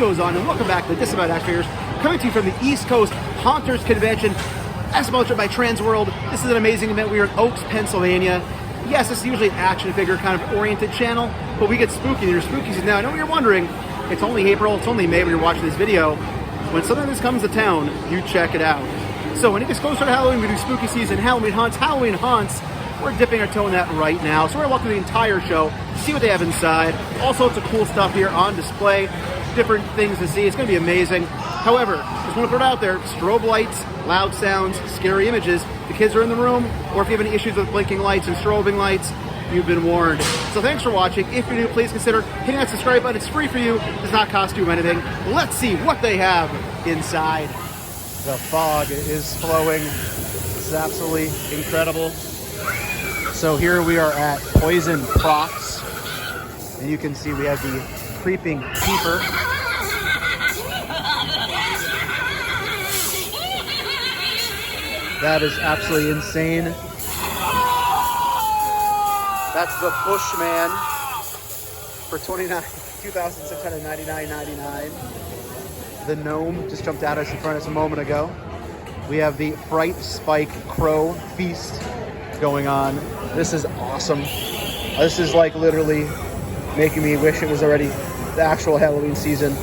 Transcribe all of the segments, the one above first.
goes on? And welcome back to the Disavowed Action Figures, coming to you from the East Coast Haunters Convention, as sponsored by Transworld. This is an amazing event. We are in Oaks, Pennsylvania. Yes, this is usually an action figure kind of oriented channel, but we get spooky. There's spooky season now. I know what you're wondering. It's only April, it's only May when you're watching this video. When something like this comes to town, you check it out. So when it gets closer to Halloween, we do spooky season, Halloween haunts. We're dipping our toe in that right now. So we're gonna walk through the entire show, see what they have inside. All sorts of cool stuff here on display, different things to see. It's gonna be amazing. However, just wanna put it out there, strobe lights, loud sounds, scary images. The kids are in the room, or if you have any issues with blinking lights and strobing lights, you've been warned. So thanks for watching. If you're new, please consider hitting that subscribe button. It's free for you, does not cost you anything. Let's see what they have inside. The fog is flowing. This is absolutely incredible. So here we are at Poison Crocs, and you can see we have the creeping peeper. That is absolutely insane. That's the Bushman for $2,699.99. The gnome just jumped at us in front of us a moment ago. We have the Fright Spike Crow Feast going on. This is awesome. This is like literally making me wish it was already the actual Halloween season.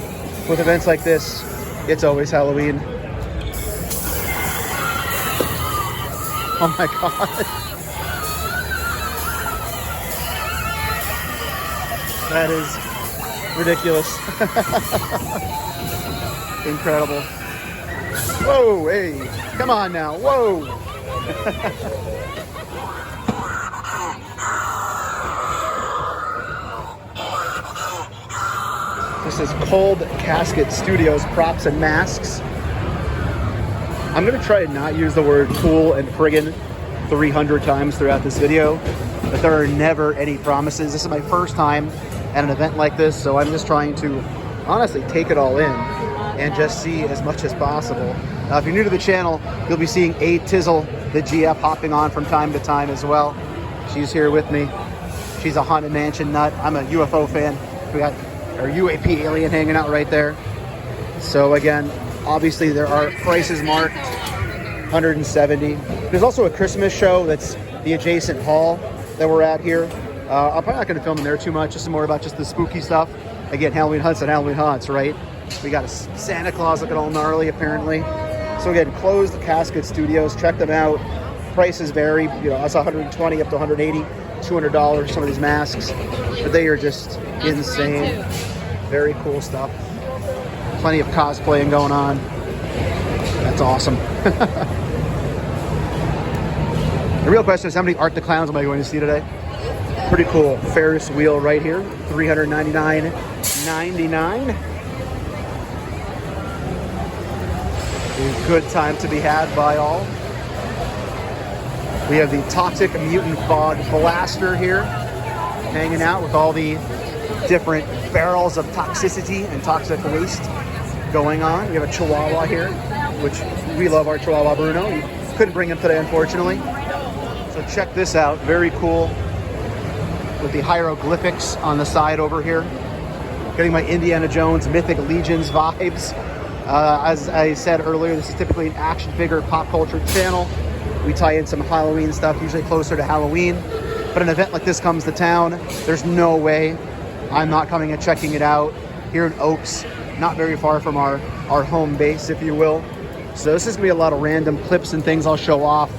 With events like this, it's always Halloween. Oh my God. That is ridiculous. Incredible. Whoa, hey, come on now, whoa. This is Cold Casket Studios props and masks. I'm gonna try to not use the word cool and friggin' 300 times throughout this video, but there are never any promises. This is my first time at an event like this, so I'm just trying to honestly take it all in and just see as much as possible. Now, if you're new to the channel, you'll be seeing A Tizzle, the GF, hopping on from time to time as well. She's here with me. She's a Haunted Mansion nut. I'm a UFO fan. We got our UAP alien hanging out right there. So again, obviously there are prices marked, 170. There's also a Christmas show that's the adjacent hall that we're at here. I'm probably not going to film in there too much. This is more about just the spooky stuff. Again, Halloween hunts and Halloween haunts, right? We got a Santa Claus looking all gnarly, apparently. So again, closed Casket Studios. Check them out. Prices vary. You know, that's 120 up to 180, $200. Some of these masks, but they are just insane. Very cool stuff. Plenty of cosplaying going on. That's awesome. The real question is, how many Art the Clowns am I going to see today? Pretty cool Ferris Wheel right here, $399.99. A good time to be had by all. We have the Toxic Mutant Fog Blaster here, hanging out with all the different barrels of toxicity and toxic waste going on. We have a Chihuahua here, which we love our Chihuahua Bruno. We couldn't bring him today, unfortunately. So check this out, very cool. With the hieroglyphics on the side over here. Getting my Indiana Jones Mythic Legions vibes. As I said earlier, this is typically an action figure pop culture channel. We tie in some Halloween stuff, usually closer to Halloween. But an event like this comes to town, there's no way I'm not coming and checking it out here in Oaks, not very far from our home base, if you will. So this is gonna be a lot of random clips and things I'll show off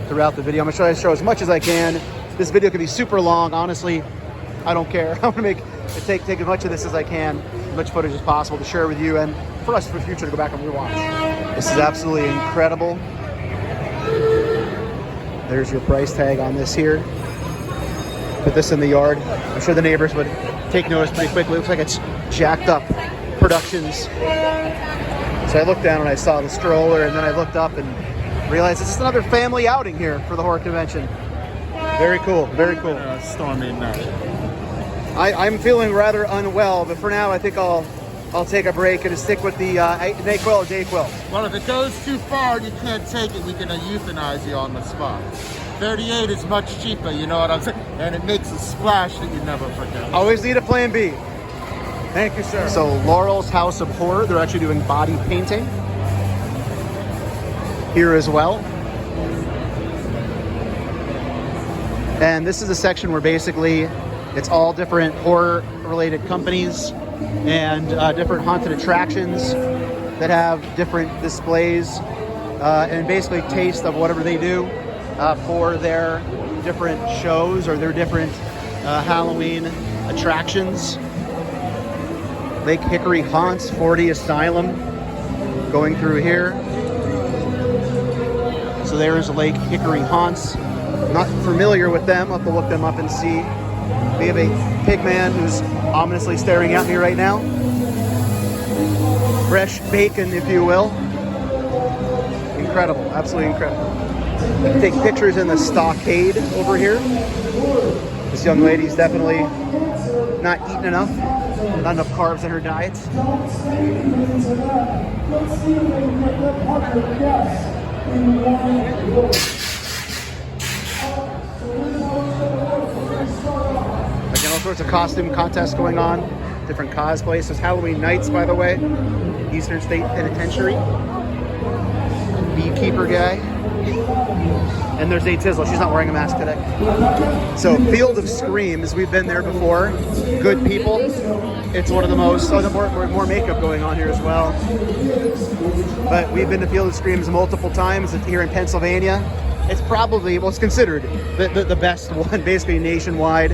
throughout the video. I'm gonna try to show as much as I can. This video could be super long. Honestly, I don't care. I'm gonna take as much of this as I can, as much footage as possible to share with you and for us for the future to go back and rewatch. This is absolutely incredible. There's your price tag on this here. Put this in the yard. I'm sure the neighbors would take notice pretty quickly. It looks like it's Jacked Up Productions. So I looked down and I saw the stroller, and then I looked up and realized it's just another family outing here for the horror convention. Very cool, very cool. Stormy night. I'm feeling rather unwell, but for now I think I'll take a break and stick with the NyQuil or DayQuil. Well, if it goes too far and you can't take it, we can euthanize you on the spot. 38 is much cheaper, you know what I'm saying? And it makes a splash that you never forget. Always need a plan B. Thank you, sir. So Laurel's House of Horror, they're actually doing body painting here as well. And this is a section where basically it's all different horror related companies and different haunted attractions that have different displays and basically taste of whatever they do for their different shows or their different Halloween attractions. Lake Hickory Haunts 40 Asylum going through here. So there's Lake Hickory Haunts. Not familiar with them. I'll have to look them up and see. We have a pig man who's ominously staring at me right now. Fresh bacon, if you will. Incredible, absolutely incredible. You can take pictures in the stockade over here. This young lady's definitely not eating enough. Not enough carbs in her diet. Again, all sorts of costume contests going on. Different cosplays. It's Halloween Nights, by the way. Eastern State Penitentiary. Beekeeper guy. And there's A Tizzle. She's not wearing a mask today. So Field of Screams, we've been there before. Good people. It's one of the most, more makeup going on here as well. But we've been to Field of Screams multiple times here in Pennsylvania. It's probably, well, it's considered the best one, basically nationwide.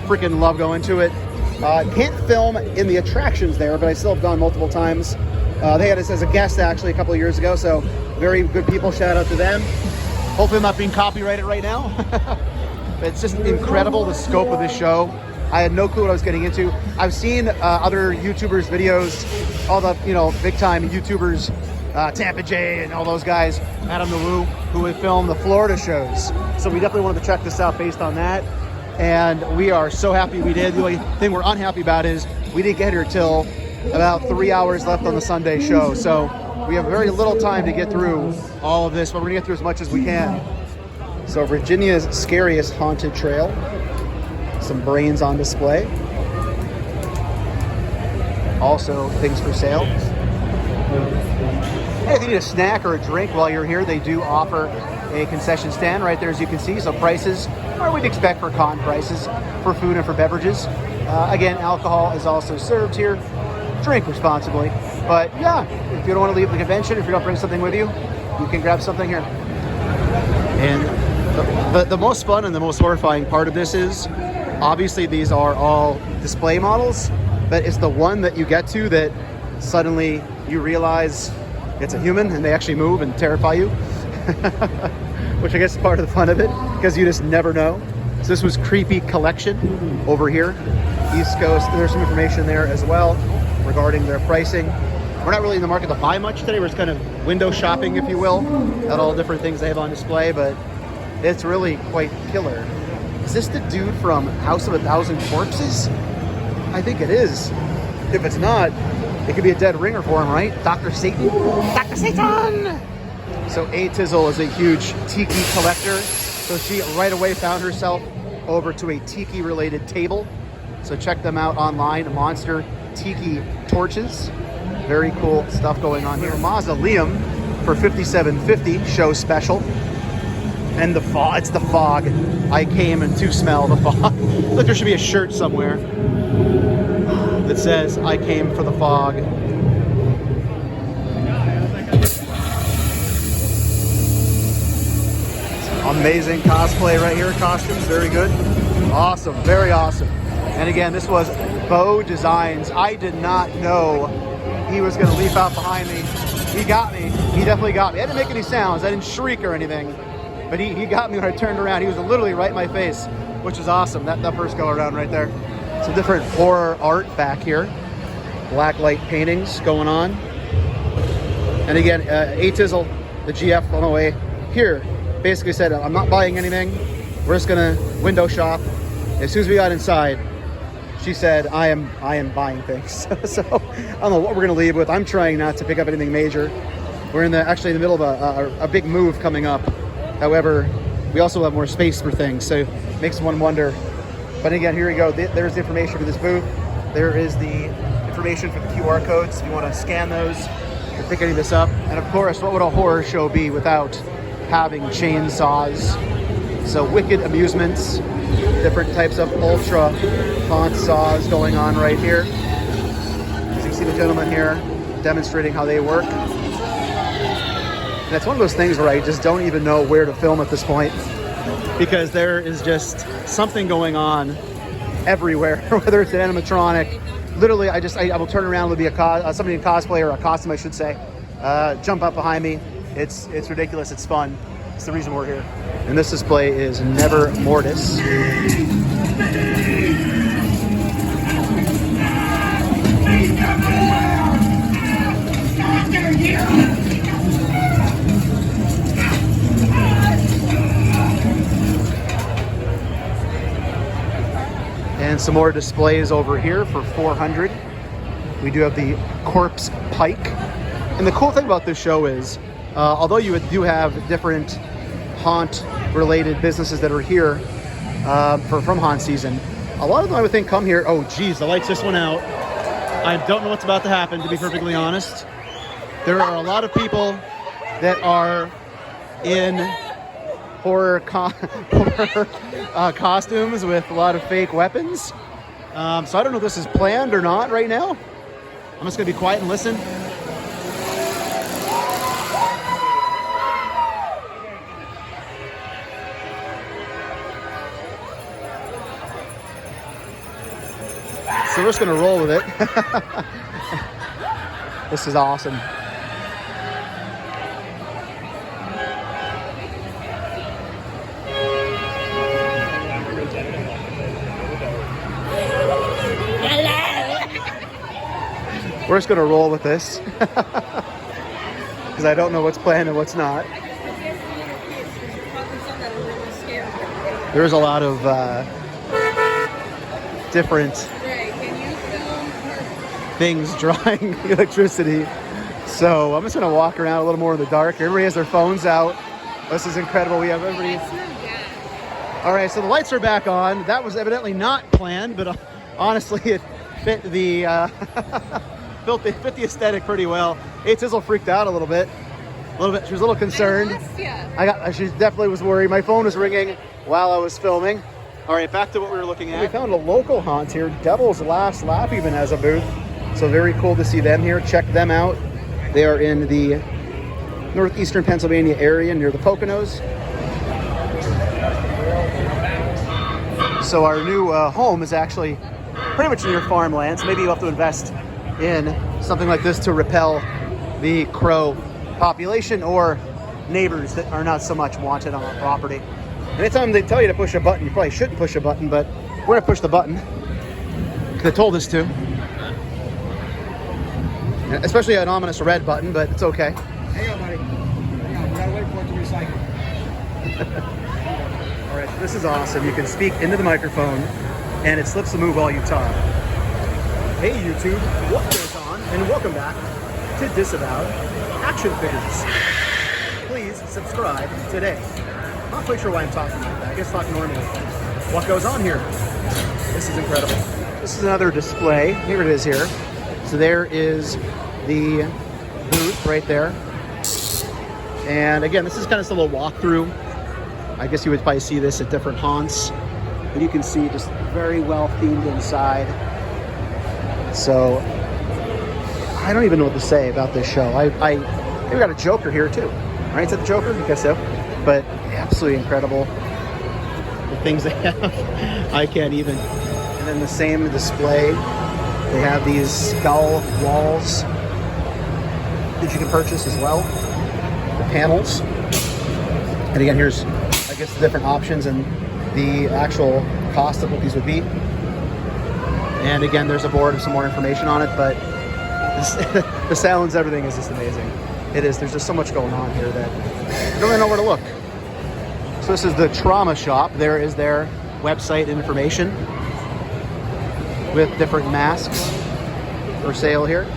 Freaking love going to it. Can't film in the attractions there, but I still have gone multiple times. They had us as a guest actually a couple of years ago, so very good people. Shout out to them. Hopefully I'm not being copyrighted right now. It's just incredible, the scope of this show. I had no clue what I was getting into. I've seen other YouTubers' videos, all the big time YouTubers, Tampa J and all those guys, Adam the Woo, who would film the Florida shows. So we definitely wanted to check this out based on that. And we are so happy we did. The only thing we're unhappy about is we didn't get here till about 3 hours left on the Sunday show. So we have very little time to get through all of this, but we're gonna get through as much as we can. So Virginia's Scariest Haunted Trail. Some brains on display. Also things for sale. Hey, if you need a snack or a drink while you're here, they do offer a concession stand right there, as you can see. So prices are what we'd expect for con prices for food and for beverages. Again, alcohol is also served here. Drink responsibly. But yeah, if you don't want to leave the convention, if you don't bring something with you, you can grab something here. And the most fun and the most horrifying part of this is, obviously these are all display models, but it's the one that you get to that suddenly you realize it's a human and they actually move and terrify you. Which I guess is part of the fun of it, because you just never know. So this was Tiki Collection over here, East Coast. There's some information there as well regarding their pricing. We're not really in the market to buy much today. We're just kind of window shopping, if you will, at all different things they have on display, but it's really quite killer. Is this the dude from House of a Thousand Corpses? I think it is. If it's not, it could be a dead ringer for him, right? Dr. Satan? Dr. Satan! So A Tizzle is a huge tiki collector. So she right away found herself over to a tiki related table. So check them out online, Monster Tiki Torches. Very cool stuff going on here. Mausoleum for $57.50 show special. And the fog, it's the fog. I came in to smell the fog. Look, there should be a shirt somewhere that says, I came for the fog. Amazing cosplay right here, costumes, very good. Awesome, very awesome. And again, this was Beau Designs. I did not know he was gonna leap out behind me. He got me, he definitely got me. I didn't make any sounds, I didn't shriek or anything, but he got me when I turned around. He was literally right in my face, which is awesome, that first go around right there. Some different horror art back here. Black light paintings going on. And again, A Tizzle, the GF on the way here, basically said, I'm not buying anything. We're just gonna window shop. As soon as we got inside, she said, I am buying things. So I don't know what we're gonna leave with. I'm trying not to pick up anything major. We're actually in the middle of a big move coming up. However, we also have more space for things, so it makes one wonder. But again, here we go. There's the information for this booth. there is the information for the QR codes if you want to scan those or pick any of this up. And of course, what would a horror show be without having chainsaws? So wicked amusements, different types of ultra haunt saws going on right here. As you can see the gentleman here demonstrating how they work. And it's one of those things where I just don't even know where to film at this point, because there is just something going on everywhere, whether it's an animatronic. Literally, I will turn around, there'll be somebody in cosplay, or a costume I should say, jump up behind me. It's ridiculous, it's fun. It's the reason we're here. And this display is Never Mortis. And some more displays over here for $400. We do have the corpse Pike. And the cool thing about this show is, although you do have different haunt-related businesses that are here from haunt season, a lot of them I would think come here. Oh, geez, the lights just went out. I don't know what's about to happen, to be perfectly honest. There are a lot of people that are in horror costumes with a lot of fake weapons. So I don't know if this is planned or not right now. I'm just going to be quiet and listen. So we're just going to roll with it. This is awesome. We're just going to roll with this because I don't know what's planned and what's not. There's a lot of different things drawing electricity. So I'm just going to walk around a little more in the dark. Everybody has their phones out. This is incredible. We have everybody. All right, so the lights are back on. That was evidently not planned, but honestly, it fit the fit the aesthetic pretty well. Hey, Tizzle freaked out a little bit. She was a little concerned. She definitely was worried. My phone was ringing while I was filming. All right, back to what we were looking at. We found a local haunt here. Devil's Last Laugh even has a booth. So very cool to see them here. Check them out. They are in the northeastern Pennsylvania area near the Poconos. So our new home is actually pretty much near farmland. So maybe you'll have to invest in something like this to repel the crow population or neighbors that are not so much wanted on our property. Anytime they tell you to push a button, you probably shouldn't push a button, but we're gonna push the button. They told us to. Especially an ominous red button, but it's okay. Hang on, buddy. Hang on, we gotta wait for it to recycle. All right, so this is awesome. You can speak into the microphone, and it slips the move while you talk. Hey YouTube, what goes on? And welcome back to Disavowed Action Figures. Please subscribe today. I'm not quite sure why I'm talking like that. I guess talk normally. What goes on here? This is incredible. This is another display. Here it is here. So there is the booth right there. And again, this is kind of just a little walkthrough. I guess you would probably see this at different haunts. But you can see just very well themed inside. So I don't even know what to say about this show. We got a Joker here too. Right? Is that the Joker? I guess so. But absolutely incredible. The things they have, I can't even. And then the same display. They have these skull walls that you can purchase as well. The panels. And again, here's, I guess, the different options and the actual cost of what these would be. And again, there's a board with some more information on it, but the sounds, everything is just amazing. It is. There's just so much going on here that you don't really know where to look. So this is the Trauma Shop. There is their website information with different masks for sale here.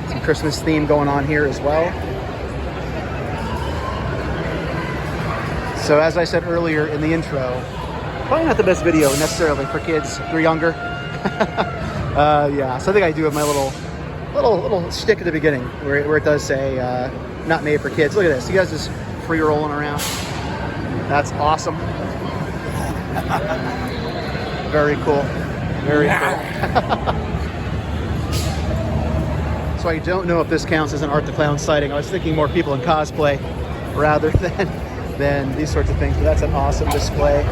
Some Christmas theme going on here as well. So as I said earlier in the intro, probably not the best video necessarily for kids if you're younger. Yeah, so I think I do have my little shtick at the beginning where it does say not made for kids. Look at this. You guys just free rolling around. That's awesome. Very cool. Very cool. So I don't know if this counts as an Art the Clown sighting. I was thinking more people in cosplay rather than these sorts of things. But that's an awesome display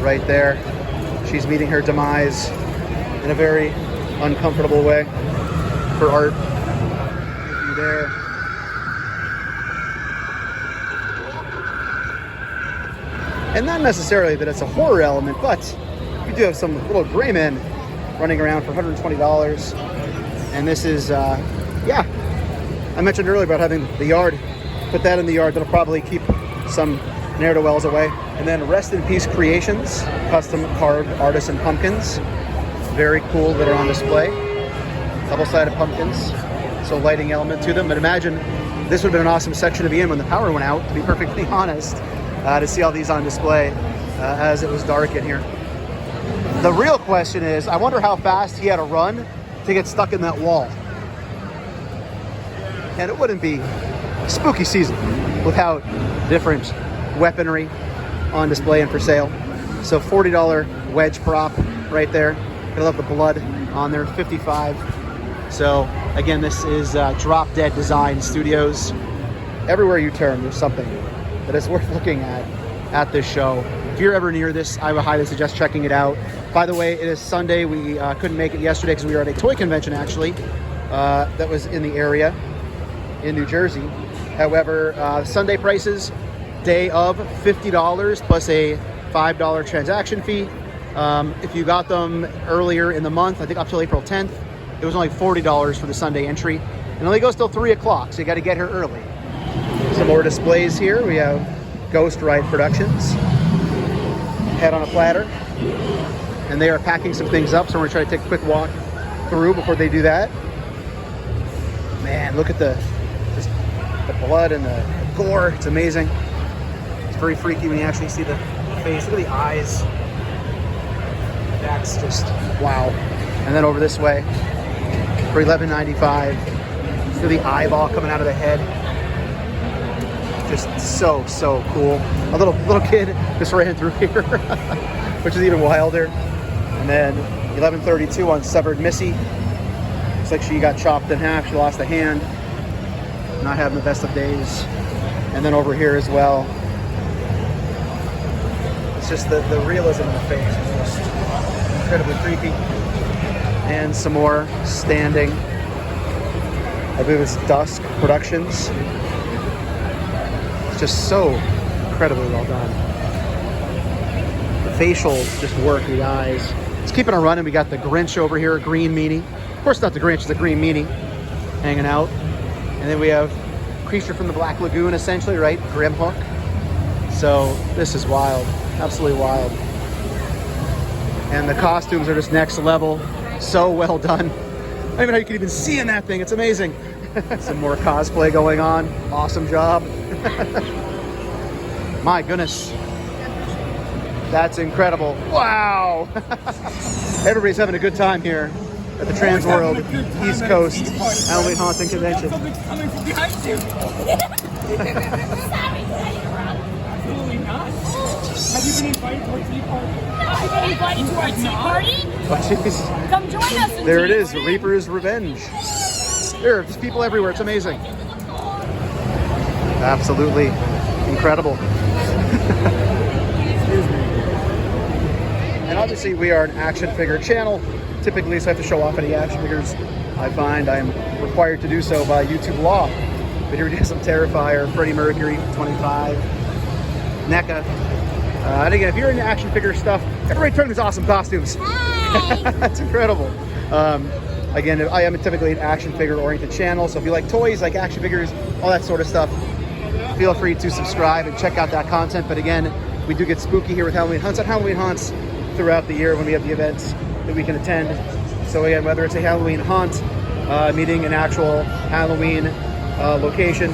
right there. She's meeting her demise in a very uncomfortable way for art. There. And not necessarily that it's a horror element, but we do have some little gray men running around for $120. And this is, yeah, I mentioned earlier about having the yard. Put that in the yard. That'll probably keep some ne'er-do-wells away. And then Rest in Peace Creations, custom carved artisan pumpkins. Very cool that are on display. Double-sided pumpkins, so lighting element to them. But imagine this would have been an awesome section to be in when the power went out, to be perfectly honest, to see all these on display as it was dark in here. The real question is, I wonder how fast he had to run to get stuck in that wall. And it wouldn't be spooky season without different weaponry on display and for sale. So $40 wedge prop right there. I love the blood on there, $55. So again, this is Drop Dead Design Studios. Everywhere you turn, there's something that is worth looking at this show. If you're ever near this, I would highly suggest checking it out. By the way, it is Sunday. We couldn't make it yesterday because we were at a toy convention, actually, that was in the area in New Jersey. However, Sunday prices, day of $50 plus a $5 transaction fee. If you got them earlier in the month, I think up till April 10th, it was only $40 for the Sunday entry. And it only goes till 3 o'clock, so you got to get here early. Some more displays here. We have Ghost Ride Productions, Head on a Platter, and they are packing some things up, so we're going to try to take a quick walk through before they do that. Man, look at the blood and the gore. It's amazing. It's very freaky when you actually see the face. Look at the eyes. That's just wow. And then over this way for $11.95. See the eyeball coming out of the head. Just so cool. A little kid just ran through here, which is even wilder. And then $11.32 on Severed Missy. Looks like she got chopped in half. She lost a hand. Not having the best of days. And then over here as well, it's just the realism in the face is just incredibly creepy. And some more standing. I believe it's Dusk Productions. It's just so incredibly well done. The facial just work, the eyes. It's keeping on running. We got the Grinch over here, green meanie. Of course not the Grinch, it's the green meanie hanging out. And then we have Creature from the Black Lagoon, essentially, right? Grim Hook. So this is wild, absolutely wild. And the costumes are just next level. So well done. I don't even know how you can even see in that thing. It's amazing. Some more cosplay going on. Awesome job. My goodness. That's incredible. Wow. Everybody's having a good time here at the Transworld East Coast Halloween Haunting Convention. Something's coming from behind you. Absolutely not. Have you been invited to our tea party? I've been invited to our tea party. Oh, jeez. Come join us. There it is, Reaper's Revenge. There's people everywhere. It's amazing. Absolutely incredible. And obviously we are an action figure channel. Typically, so I have to show off any action figures I find. I am required to do so by YouTube law. But here we have some Terrifier, Freddie Mercury, 25, NECA. And again, if you're into action figure stuff, everybody turn these awesome costumes. That's incredible. Again, I am typically an action figure oriented channel, so if you like toys, like action figures, all that sort of stuff, feel free to subscribe and check out that content. But again, we do get spooky here with Halloween Hunts. On Halloween Hunts throughout the year when we have the events that we can attend. So again, whether it's a Halloween hunt, meaning an actual Halloween location,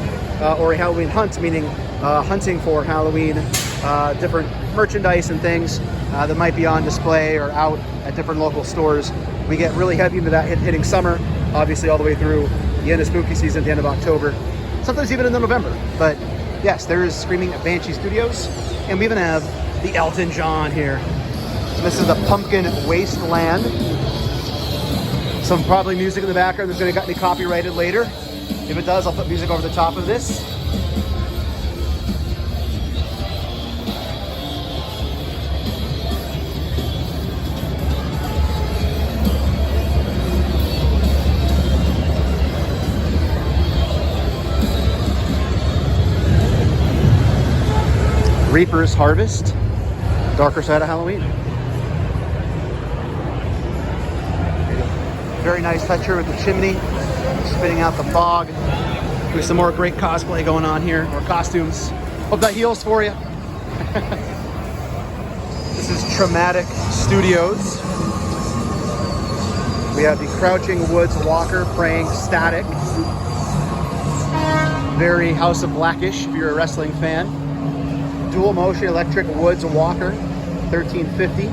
or a Halloween hunt, meaning hunting for Halloween different merchandise and things that might be on display or out at different local stores. We get really heavy into that hitting summer, obviously all the way through the end of spooky season at the end of October, sometimes even into November. But yes, there is Screaming Banshee Studios, and we even have the Elton John here. This is the Pumpkin Wasteland. Some probably music in the background that's going to get me copyrighted later. If it does, I'll put music over the top of this. Reaper's Harvest, darker side of Halloween. Very nice touch here with the chimney, spitting out the fog. There's some more great cosplay going on here, or costumes. Hope that heals for you. This is Traumatic Studios. We have the Crouching Woods Walker praying static. Very House of Blackish if you're a wrestling fan. Dual motion electric woods walker, $13.50.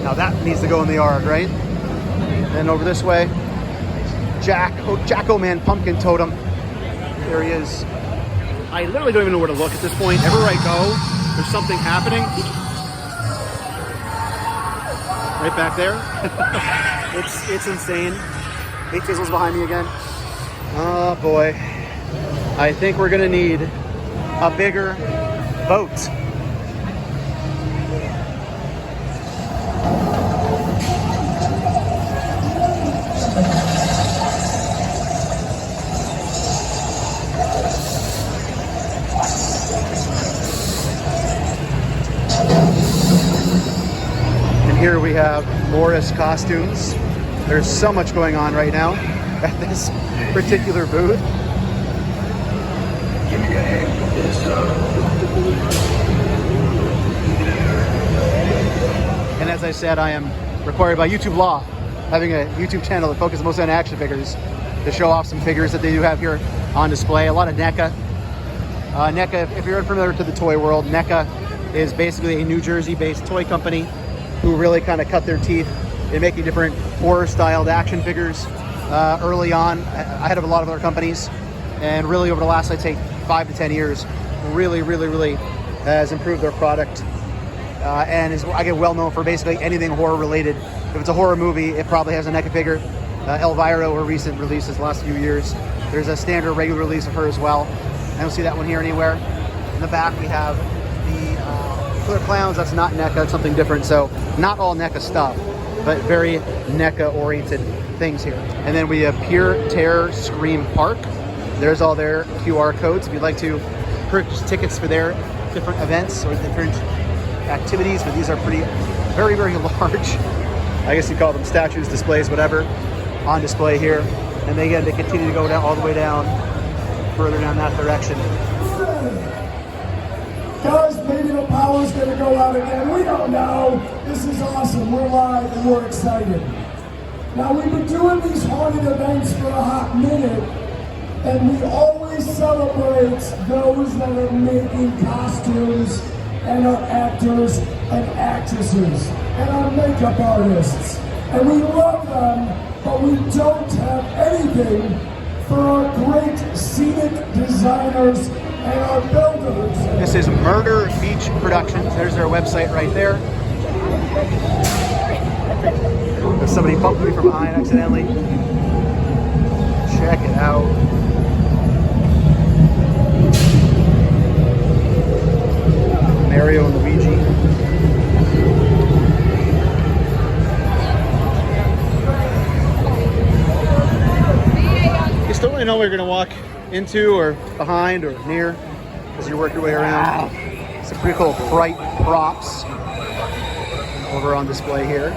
Now that needs to go in the yard, right? Then over this way, Jack-O-Man pumpkin totem. There he is. I literally don't even know where to look at this point. Everywhere I go, there's something happening. Right back there. It's insane. Hey, Tizzle's behind me again. Oh boy. I think we're gonna need a bigger boat. And here we have Morris costumes. There's so much going on right now at this particular booth. And as I said, I am required by YouTube law, having a YouTube channel that focuses mostly on action figures, to show off some figures that they do have here on display. A lot of NECA. NECA, if you're unfamiliar to the toy world, NECA is basically a New Jersey-based toy company who really kind of cut their teeth in making different horror-styled action figures early on, ahead of a lot of other companies. And really over the last, I'd say, 5 to 10 years, really has improved their product. And is, I get well known for basically anything horror related. If it's a horror movie, it probably has a NECA figure. Elvira, her recent releases the last few years. There's a standard regular release of her as well. I don't see that one here anywhere. In the back we have the Killer Clowns. That's not NECA, it's something different. So not all NECA stuff, but very NECA oriented things here. And then we have Pure Terror Scream Park. There's all their QR codes if you'd like to purchase tickets for their different events or different activities, but these are very large. I guess you call them statues, displays, whatever, on display here. And they continue to go down all the way down, further down that direction. Guys, maybe the power's gonna go out again. We don't know. This is awesome. We're live and we're excited. Now, we've been doing these haunted events for a hot minute, and we always celebrate those that are making costumes and our actors and actresses and our makeup artists. And we love them, but we don't have anything for our great scenic designers and our builders. This is Murder Beach Productions. There's their website right there. Somebody bumped me from behind accidentally. Check it out. Mario and Luigi. You still don't know where you're going to walk into or behind or near as you work your way around. Some pretty cool Fright Props over on display here.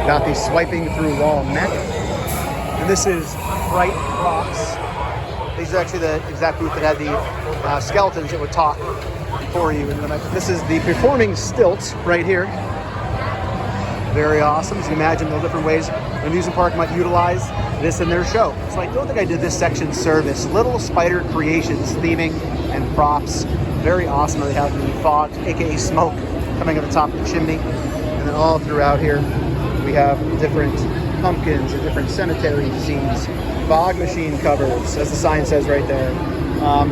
Got the swiping through wall mech. And this is Fright Props. These are actually the exact booth that had the skeletons that would talk for you. This is the performing stilts right here. Very awesome. So you imagine the different ways an amusement park might utilize this in their show. So I don't think I did this section service. Little Spider Creations theming and props. Very awesome. They have the fog, aka smoke, coming at the top of the chimney. And then all throughout here, we have different pumpkins and different cemetery scenes, fog machine covers, as the sign says right there.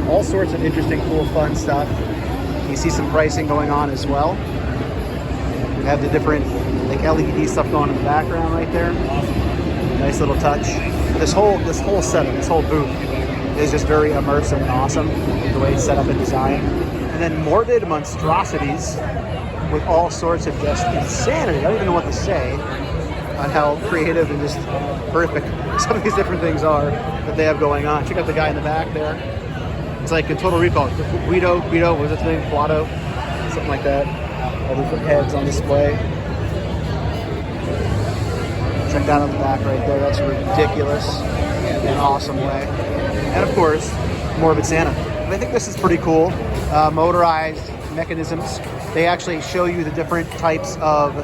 All sorts of interesting, cool, fun stuff. You see some pricing going on as well. We have the different like LED stuff going in the background right there. Nice little touch. This whole setup, this whole booth is just very immersive and awesome, the way it's set up and designed. And then morbid monstrosities with all sorts of just insanity. I don't even know what to say on how creative and just horrific some of these different things are that they have going on. Check out the guy in the back there. It's like a Total Recall. Guido, what was his name? Guado? Something like that. All the different heads on display. Check that on the back right there. That's ridiculous in an awesome way. And of course, Morbid Santa. And I think this is pretty cool. Motorized mechanisms. They actually show you the different types of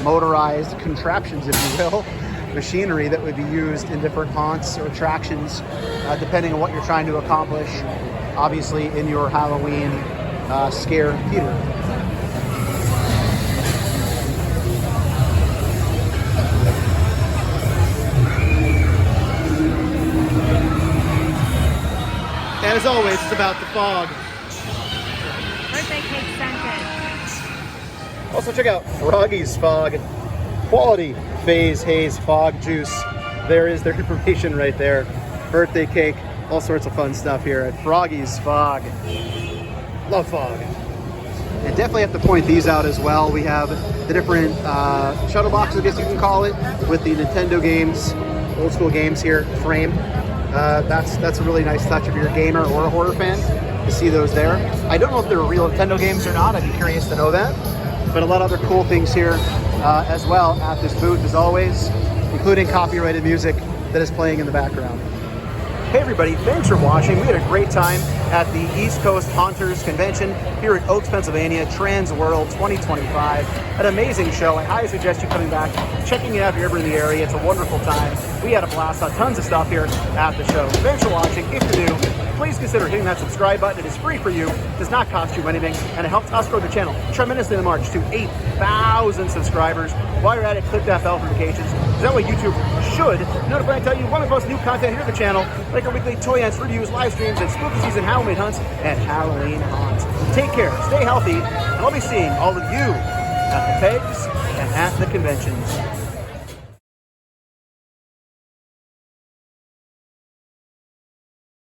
motorized contraptions, if you will, machinery that would be used in different haunts or attractions, depending on what you're trying to accomplish, obviously, in your Halloween scare theater. And as always, it's about the fog. Birthday cake scented. Also check out Froggy's Fog. Quality Phase Haze Fog Juice. There is their information right there. Birthday cake, all sorts of fun stuff here at Froggy's Fog. Love fog. And definitely have to point these out as well. We have the different shuttle boxes, I guess you can call it, with the Nintendo games, old school games here, frame. That's a really nice touch if you're a gamer or a horror fan to see those there. I don't know if they're real Nintendo games or not. I'd be curious to know that. But a lot of other cool things here as well at this booth as always, including copyrighted music that is playing in the background. Hey everybody, thanks for watching. We had a great time at the East Coast Haunters Convention here at Oaks, Pennsylvania, Transworld 2025. An amazing show. I highly suggest you coming back, checking it out if you're ever in the area. It's a wonderful time. We had a blast, saw tons of stuff here at the show. Thanks for watching. If you're new, please consider hitting that subscribe button. It is free for you, does not cost you anything, and it helps us grow the channel tremendously in the march to 8,000 subscribers. While you're at it, click that bell for notifications. That way YouTube should notify and tell you when we post new content here at the channel, like our weekly toy hunts, reviews, live streams, and spooky season Halloween hunts and Halloween haunts. Take care, stay healthy, and I'll be seeing all of you at the pegs and at the conventions.